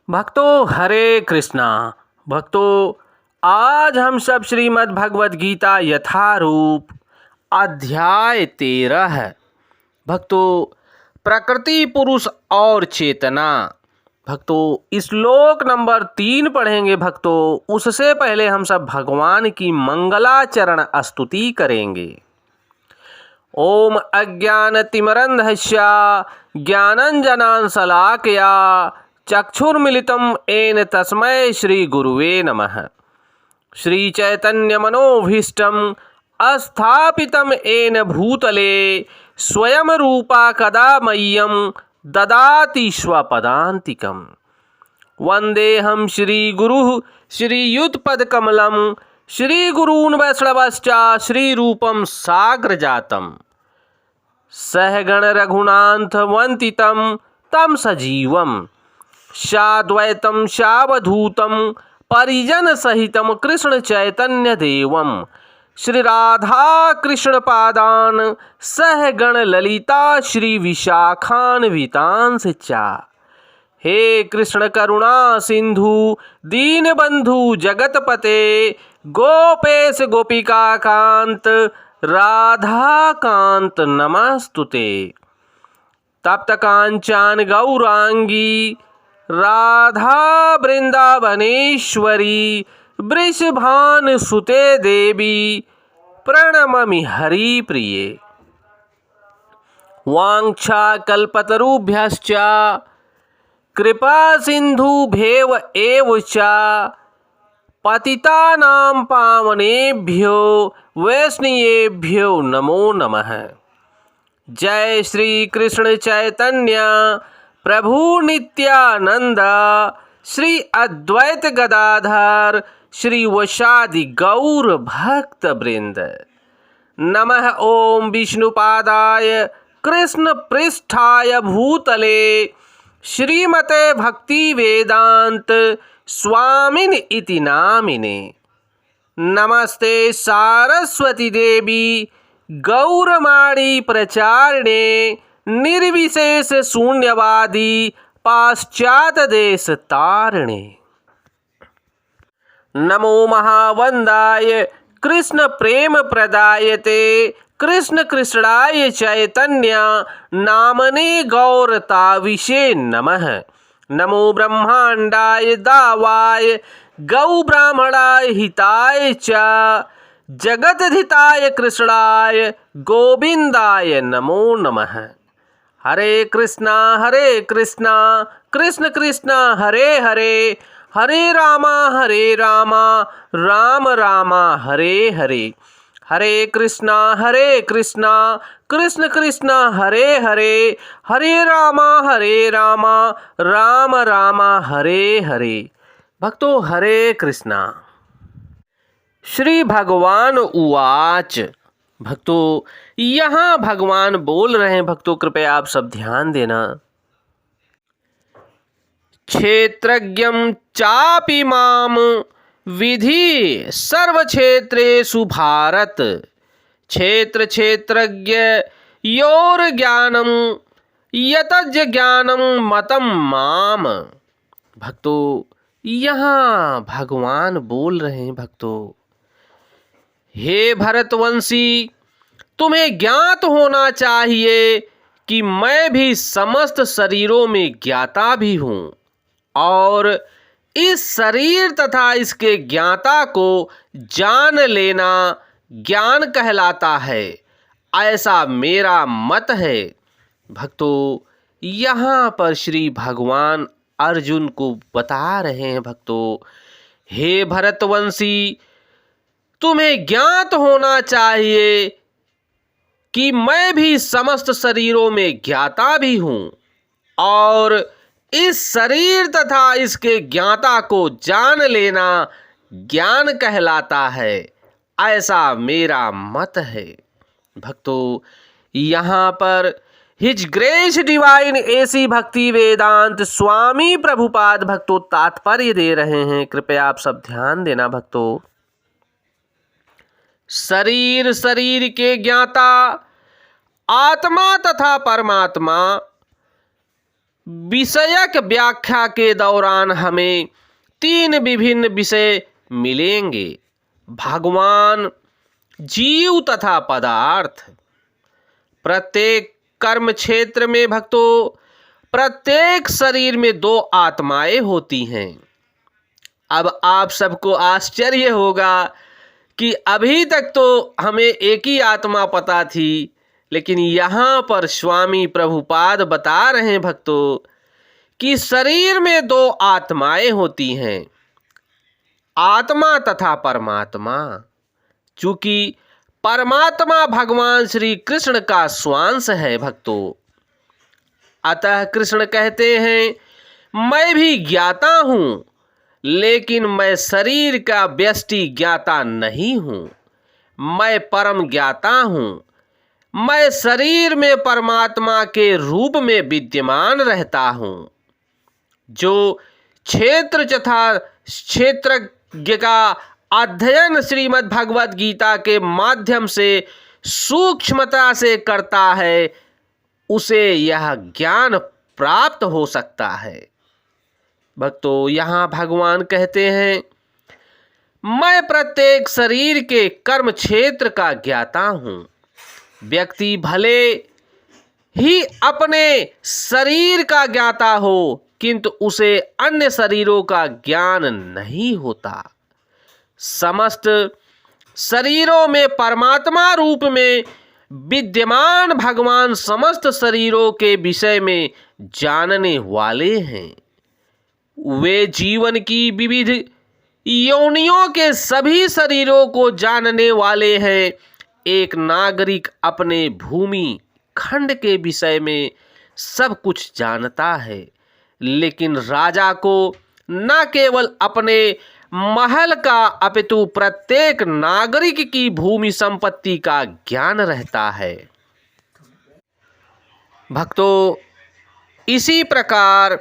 भक्तों हरे कृष्णा। भक्तों आज हम सब श्रीमद् भगवद गीता यथारूप अध्याय 13 भक्तों प्रकृति पुरुष और चेतना। भक्तों श्लोक नंबर 3 पढ़ेंगे। भक्तों उससे पहले हम सब भगवान की मंगलाचरण स्तुति करेंगे। ओम अज्ञानतिमिरन्धस्य ज्ञानञ्जनाशलाकया चक्षुर्मिलितं येन तस्मै श्रीगुरुवे नमः। श्रीचैतन्यमनोभीष्टं स्थापितं येन भूतले स्वयं रूपा कदा मह्यं ददाति स्वपदान्तिकम्। वन्देऽहं श्रीगुरुः श्रीयुतपदकमलं श्रीगुरून् वैष्णवश्च श्रीरूपं साग्रजातम्। सहगण रघुनाथ वन्दितं तं सजीवं साद्वैतं सावधूतं परिजन सहितं कृष्ण चैतन्य देवं श्री राधा कृष्ण पादान सहगण ललिता श्री विशाखान्वितांस चा। हे कृष्ण करुणा सिंधु दीनबंधु जगतपते गोपेश गोपिका कांत राधा कांत नमस्तुते। तप्त कांचन गौरांगी राधा वृंदावनेश्वरी वृषभान सुते देवी प्रणममि हरि प्रिये। वाञ्छा कल्पतरुभ्यश्च कृपा सिन्धुभ्येव एव च पतितानां पावनेभ्यो वैष्णवेभ्यो नमो नमः। जय श्री कृष्ण चैतन्य प्रभु नित्यानंद श्री अद्वैत गदाधर श्री वशादि गौर भक्त वृंद। नमः ओम विष्णुपादाय कृष्ण पृष्ठाय भूतले श्रीमते भक्ति वेदांत स्वामिन इति नामिने। नमस्ते सारस्वती देवी गौरवाणी प्रचारिणे निर्विशेष शून्यवादी पाश्चात देश तारिणे। नमो महावंदाय कृष्ण प्रेम प्रदायते कृष्ण कृष्णाय चैतन्य नामने गौरताविषे नमः। नमो ब्रह्मांडाय दावाय गौ ब्राह्मणाय हिताय च जगद्धिताय कृष्णाय गोविंदाय नमो नमः। हरे कृष्णा कृष्ण कृष्ण हरे हरे हरे रामा राम रामा हरे हरे। हरे कृष्णा कृष्ण कृष्ण हरे हरे हरे रामा राम रामा हरे हरे। भक्तों हरे कृष्णा। श्री भगवान उवाच। भक्तों यहाँ भगवान बोल रहे हैं। भक्तों कृपया आप सब ध्यान देना। क्षेत्रज्ञं चापि माम विधि सर्व क्षेत्रेषु भारत क्षेत्र क्षेत्रज्ञ योर ज्ञानम यतज ज्ञानम मतम माम। भक्तों यहाँ भगवान बोल रहे हैं। भक्तों हे भरतवंशी तुम्हें ज्ञात होना चाहिए कि मैं भी समस्त शरीरों में ज्ञाता भी हूँ और इस शरीर तथा इसके ज्ञाता को जान लेना ज्ञान कहलाता है, ऐसा मेरा मत है। भक्तों यहाँ पर श्री भगवान अर्जुन को बता रहे हैं। भक्तों हे भरतवंशी तुम्हें ज्ञात होना चाहिए कि मैं भी समस्त शरीरों में ज्ञाता भी हूँ और इस शरीर तथा इसके ज्ञाता को जान लेना ज्ञान कहलाता है, ऐसा मेरा मत है। भक्तों यहाँ पर हिज ग्रेस डिवाइन एसी भक्ति वेदांत स्वामी प्रभुपाद भक्तों तात्पर्य दे रहे हैं। कृपया आप सब ध्यान देना। भक्तों शरीर के ज्ञाता आत्मा तथा परमात्मा विषयक व्याख्या के दौरान हमें 3 विभिन्न विषय मिलेंगे: भगवान, जीव तथा पदार्थ। प्रत्येक कर्म क्षेत्र में भक्तों, प्रत्येक शरीर में 2 आत्माएं होती हैं। अब आप सबको आश्चर्य होगा कि अभी तक तो हमें एक ही आत्मा पता थी, लेकिन यहाँ पर स्वामी प्रभुपाद बता रहे हैं भक्तों कि शरीर में 2 आत्माएं होती हैं, आत्मा तथा परमात्मा। चूंकि परमात्मा भगवान श्री कृष्ण का स्वांश है भक्तों, अतः कृष्ण कहते हैं, मैं भी ज्ञाता हूँ, लेकिन मैं शरीर का व्यष्टि ज्ञाता नहीं हूँ। मैं परम ज्ञाता हूँ। मैं शरीर में परमात्मा के रूप में विद्यमान रहता हूँ, जो क्षेत्र तथा क्षेत्रज्ञ का अध्ययन श्रीमद् भगवद गीता के माध्यम से सूक्ष्मता से करता है, उसे यह ज्ञान प्राप्त हो सकता है। भक्तों, यहाँ भगवान कहते हैं, मैं प्रत्येक शरीर के कर्म क्षेत्र का ज्ञाता हूँ। व्यक्ति भले ही अपने शरीर का ज्ञाता हो, किंतु उसे अन्य शरीरों का ज्ञान नहीं होता। समस्त शरीरों में परमात्मा रूप में विद्यमान भगवान समस्त शरीरों के विषय में जानने वाले हैं। वे जीवन की विविध योनियों के सभी शरीरों को जानने वाले हैं। एक नागरिक अपने भूमि खंड के विषय में सब कुछ जानता है, लेकिन राजा को न केवल अपने महल का अपितु प्रत्येक नागरिक की भूमि संपत्ति का ज्ञान रहता है। भक्तों, इसी प्रकार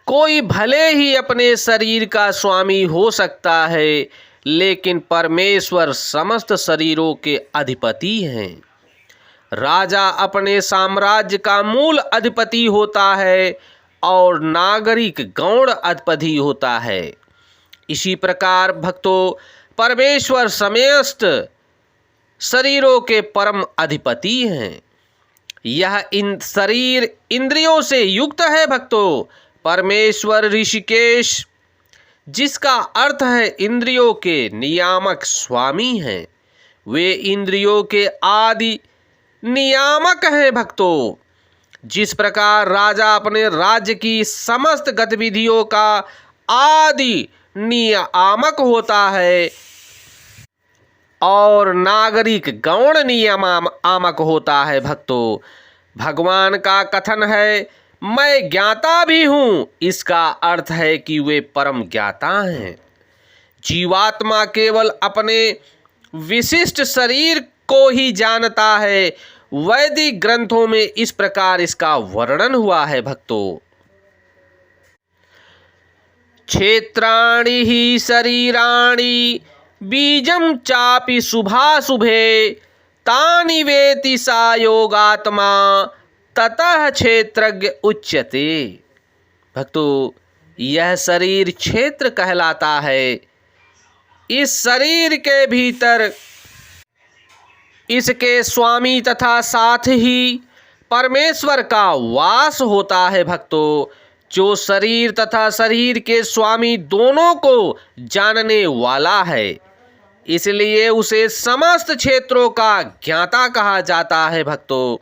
कोई भले ही अपने शरीर का स्वामी हो सकता है, लेकिन परमेश्वर समस्त शरीरों के अधिपति हैं। राजा अपने साम्राज्य का मूल अधिपति होता है और नागरिक गौण अधिपति होता है। इसी प्रकार भक्तों, परमेश्वर समस्त शरीरों के परम अधिपति हैं। यह शरीर इंद्रियों से युक्त है भक्तों। परमेश्वर ऋषिकेश, जिसका अर्थ है इंद्रियों के नियामक स्वामी हैं, वे इंद्रियों के आदि नियामक हैं भक्तों। जिस प्रकार राजा अपने राज्य की समस्त गतिविधियों का आदि नियामक होता है और नागरिक गौण नियामक होता है भक्तों, भगवान का कथन है, मैं ज्ञाता भी हूँ। इसका अर्थ है कि वे परम ज्ञाता हैं। जीवात्मा केवल अपने विशिष्ट शरीर को ही जानता है। वैदिक ग्रंथों में इस प्रकार इसका वर्णन हुआ है भक्तों, क्षेत्राणि ही शरीराणि बीजं चापि शुभाशुभे तानि वेति सा योगात्मा ततः क्षेत्रज्ञ उच्यते। भक्तों, यह शरीर क्षेत्र कहलाता है। इस शरीर के भीतर इसके स्वामी तथा साथ ही परमेश्वर का वास होता है भक्तों, जो शरीर तथा शरीर के स्वामी दोनों को जानने वाला है। इसलिए उसे समस्त क्षेत्रों का ज्ञाता कहा जाता है भक्तों।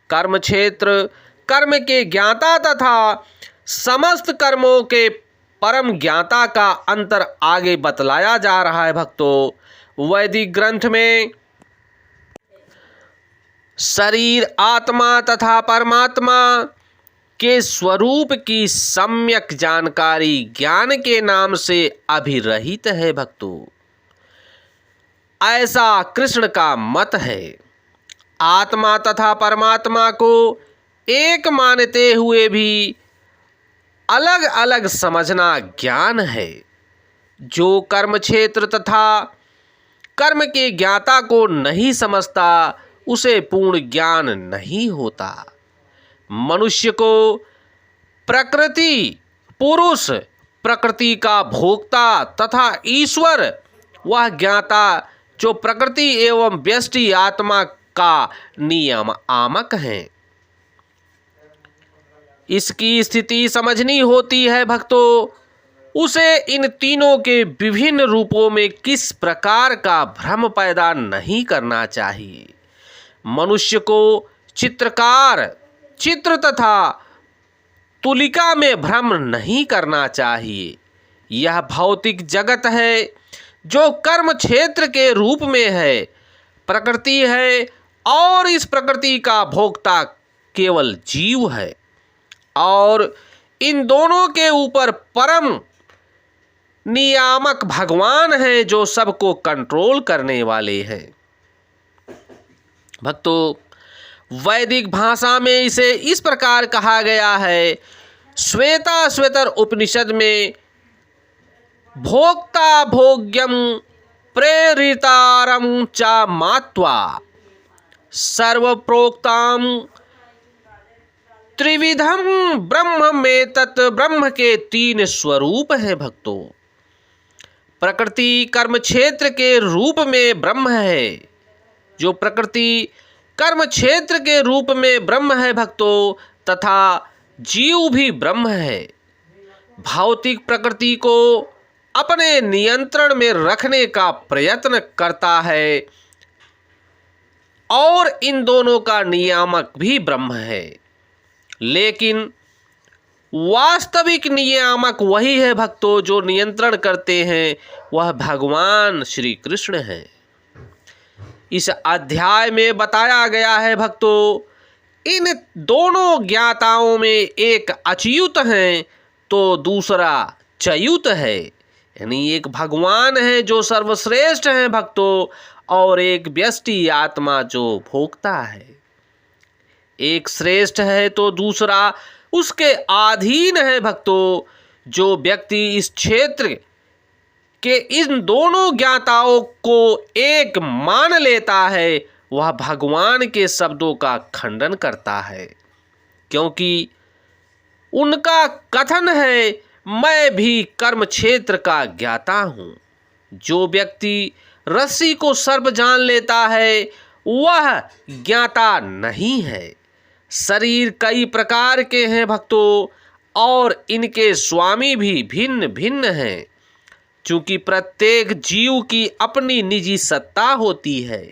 कर्म क्षेत्र कर्म के ज्ञाता तथा समस्त कर्मों के परम ज्ञाता का अंतर आगे बतलाया जा रहा है भक्तों। वैदिक ग्रंथ में शरीर, आत्मा तथा परमात्मा के स्वरूप की सम्यक जानकारी ज्ञान के नाम से अभिरहित है भक्तों। ऐसा कृष्ण का मत है। आत्मा तथा परमात्मा को एक मानते हुए भी अलग अलग समझना ज्ञान है। जो कर्म क्षेत्र तथा कर्म के ज्ञाता को नहीं समझता, उसे पूर्ण ज्ञान नहीं होता। मनुष्य को प्रकृति पुरुष, प्रकृति का भोक्ता तथा ईश्वर वह ज्ञाता जो प्रकृति एवं व्यष्टि आत्मा का नियामक है। इसकी स्थिति समझनी होती है भक्तों, उसे इन तीनों के विभिन्न रूपों में किस प्रकार का भ्रम पैदा नहीं करना चाहिए। मनुष्य को चित्रकार, चित्र तथा तुलिका में भ्रम नहीं करना चाहिए। यह भौतिक जगत है जो कर्म क्षेत्र के रूप में है, प्रकृति है और इस प्रकृति का भोक्ता केवल जीव है और इन दोनों के ऊपर परम नियामक भगवान है जो सबको कंट्रोल करने वाले हैं। भक्तों, वैदिक भाषा में इसे इस प्रकार कहा गया है, श्वेताश्वेतर उपनिषद में भोक्ता भोग्यम प्रेरितारम च मात्वा सर्वप्रोक्ताम त्रिविधम ब्रह्म में तत् ब्रह्म के 3 स्वरूप हैं। भक्तों, प्रकृति कर्म क्षेत्र के रूप में ब्रह्म है, जो प्रकृति कर्म क्षेत्र के रूप में ब्रह्म है भक्तों, तथा जीव भी ब्रह्म है। भौतिक प्रकृति को अपने नियंत्रण में रखने का प्रयत्न करता है और इन दोनों का नियामक भी ब्रह्म है, लेकिन वास्तविक नियामक वही है भक्तों, जो नियंत्रण करते हैं वह भगवान श्री कृष्ण है। इस अध्याय में बताया गया है भक्तों, इन दोनों ज्ञाताओं में एक अच्युत है तो दूसरा च्युत है, यानी एक भगवान है जो सर्वश्रेष्ठ है भक्तों और एक व्यष्टि आत्मा जो भोक्ता है। एक श्रेष्ठ है तो दूसरा उसके अधीन है भक्तों। जो व्यक्ति इस क्षेत्र के इन दोनों ज्ञाताओं को एक मान लेता है वह भगवान के शब्दों का खंडन करता है, क्योंकि उनका कथन है, मैं भी कर्म क्षेत्र का ज्ञाता हूँ। जो व्यक्ति रस्सी को सर्प जान लेता है वह ज्ञाता नहीं है। शरीर कई प्रकार के हैं भक्तों और इनके स्वामी भी भिन्न भिन्न हैं। चूंकि प्रत्येक जीव की अपनी निजी सत्ता होती है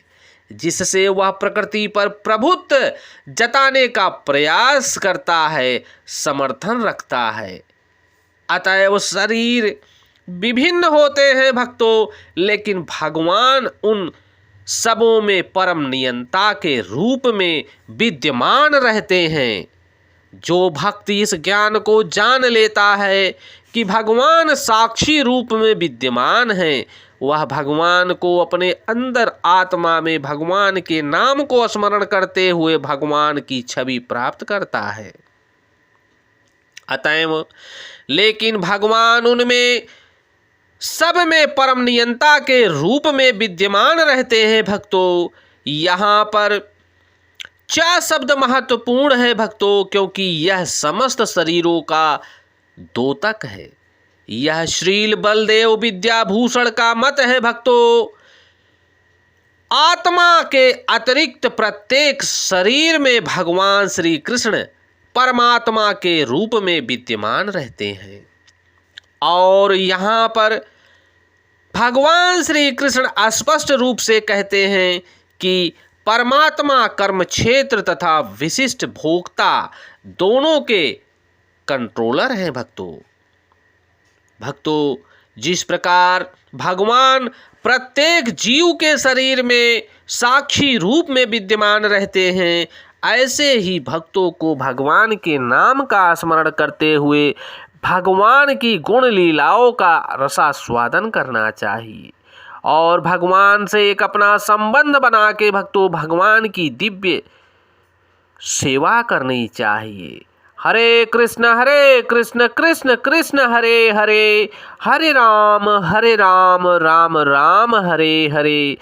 जिससे वह प्रकृति पर प्रभुत्व जताने का प्रयास करता है, समर्थन रखता है। अतएव शरीर विभिन्न होते हैं भक्तों, लेकिन भगवान उन सबों में परम नियंता के रूप में विद्यमान रहते हैं। जो भक्त इस ज्ञान को जान लेता है कि भगवान साक्षी रूप में विद्यमान है, वह भगवान को अपने अंदर आत्मा में भगवान के नाम को स्मरण करते हुए भगवान की छवि प्राप्त करता है। अतएव लेकिन भगवान उनमें सब में परम नियंता के रूप में विद्यमान रहते हैं भक्तों। यहाँ पर च शब्द महत्वपूर्ण है भक्तों, क्योंकि यह समस्त शरीरों का द्योतक है। यह श्रील बलदेव विद्याभूषण का मत है भक्तों। आत्मा के अतिरिक्त प्रत्येक शरीर में भगवान श्री कृष्ण परमात्मा के रूप में विद्यमान रहते हैं और यहाँ पर भगवान श्री कृष्ण स्पष्ट रूप से कहते हैं कि परमात्मा कर्म क्षेत्र तथा विशिष्ट भोक्ता दोनों के कंट्रोलर हैं भक्तों, जिस प्रकार भगवान प्रत्येक जीव के शरीर में साक्षी रूप में विद्यमान रहते हैं, ऐसे ही भक्तों को भगवान के नाम का स्मरण करते हुए भगवान की गुण लीलाओं का रसास्वादन करना चाहिए और भगवान से एक अपना संबंध बना के भक्तों भगवान की दिव्य सेवा करनी चाहिए। हरे कृष्ण कृष्ण कृष्ण हरे हरे, हरे राम राम राम हरे हरे,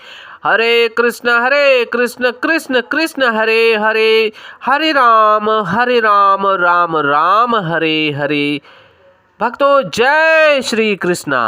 हरे कृष्ण कृष्ण कृष्ण हरे हरे, हरे राम राम राम हरे हरे। भक्तों, जय श्री कृष्णा।